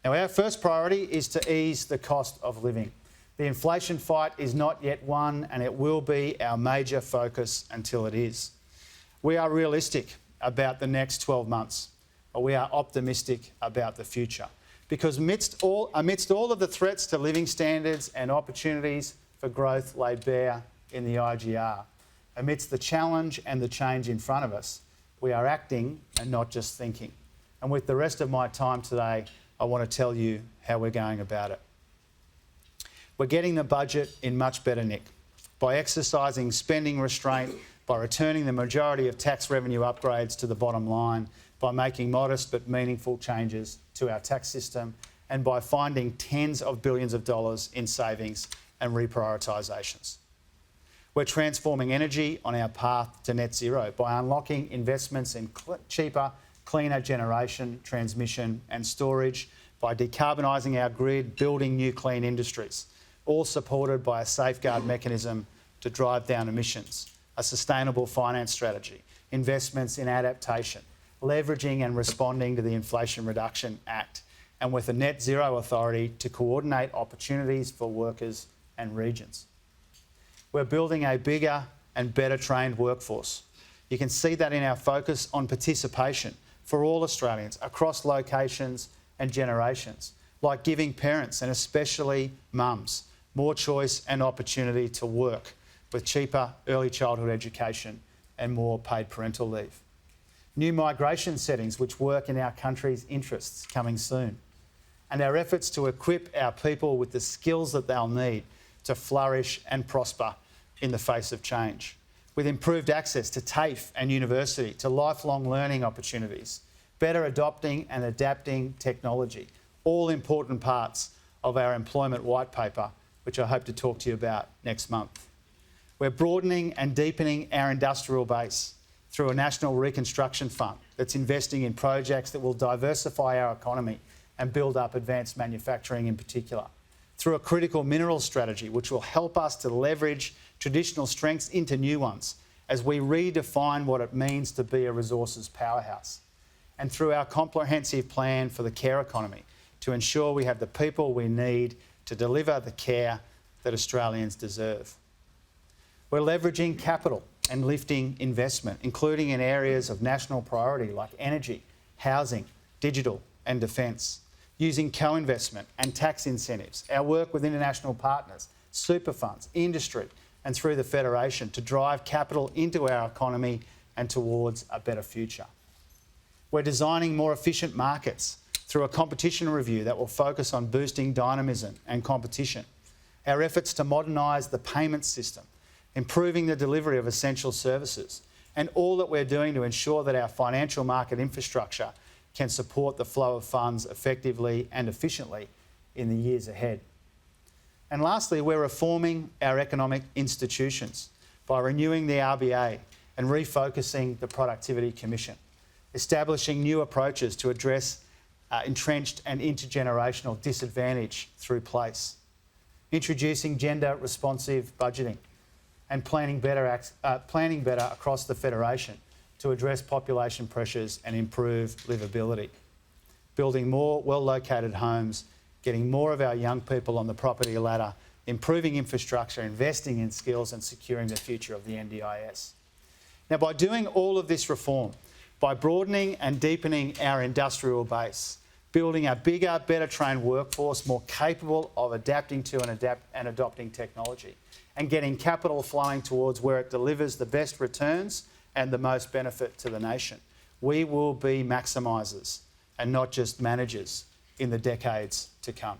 Now, our first priority is to ease the cost of living. The inflation fight is not yet won, and it will be our major focus until it is. We are realistic about the next 12 months, but we are optimistic about the future. Because amidst all of the threats to living standards and opportunities for growth laid bare in the IGR, amidst the challenge and the change in front of us, we are acting and not just thinking. And with the rest of my time today, I want to tell you how we're going about it. We're getting the budget in much better nick by exercising spending restraint, by returning the majority of tax revenue upgrades to the bottom line, by making modest but meaningful changes to our tax system, and by finding tens of billions of dollars in savings and reprioritisations. We're transforming energy on our path to net zero by unlocking investments in cheaper, cleaner generation, transmission and storage, by decarbonising our grid, building new clean industries, all supported by a safeguard mechanism to drive down emissions, a sustainable finance strategy, investments in adaptation, leveraging and responding to the Inflation Reduction Act, and with a net zero authority to coordinate opportunities for workers and regions. We're building a bigger and better trained workforce. You can see that in our focus on participation for all Australians across locations and generations, like giving parents and especially mums more choice and opportunity to work with cheaper early childhood education and more paid parental leave. New migration settings which work in our country's interests coming soon. And our efforts to equip our people with the skills that they'll need to flourish and prosper in the face of change, with improved access to TAFE and university, to lifelong learning opportunities, better adopting and adapting technology, all important parts of our employment white paper, which I hope to talk to you about next month. We're broadening and deepening our industrial base through a national reconstruction fund that's investing in projects that will diversify our economy and build up advanced manufacturing in particular, through a critical minerals strategy which will help us to leverage traditional strengths into new ones as we redefine what it means to be a resources powerhouse, and through our comprehensive plan for the care economy to ensure we have the people we need to deliver the care that Australians deserve. We're leveraging capital and lifting investment, including in areas of national priority like energy, housing, digital and defence, using co-investment and tax incentives, our work with international partners, super funds, industry and through the Federation to drive capital into our economy and towards a better future. We're designing more efficient markets through a competition review that will focus on boosting dynamism and competition, our efforts to modernise the payment system, improving the delivery of essential services, and all that we're doing to ensure that our financial market infrastructure can support the flow of funds effectively and efficiently in the years ahead. And lastly, we're reforming our economic institutions by renewing the RBA and refocusing the Productivity Commission, establishing new approaches to address entrenched and intergenerational disadvantage through place, introducing gender-responsive budgeting, and planning better across the Federation to address population pressures and improve livability, building more well-located homes, getting more of our young people on the property ladder, improving infrastructure, investing in skills and securing the future of the NDIS. Now, by doing all of this reform, by broadening and deepening our industrial base, building a bigger, better trained workforce more capable of adapting to and adopting technology, and getting capital flowing towards where it delivers the best returns and the most benefit to the nation, we will be maximisers and not just managers in the decades to come.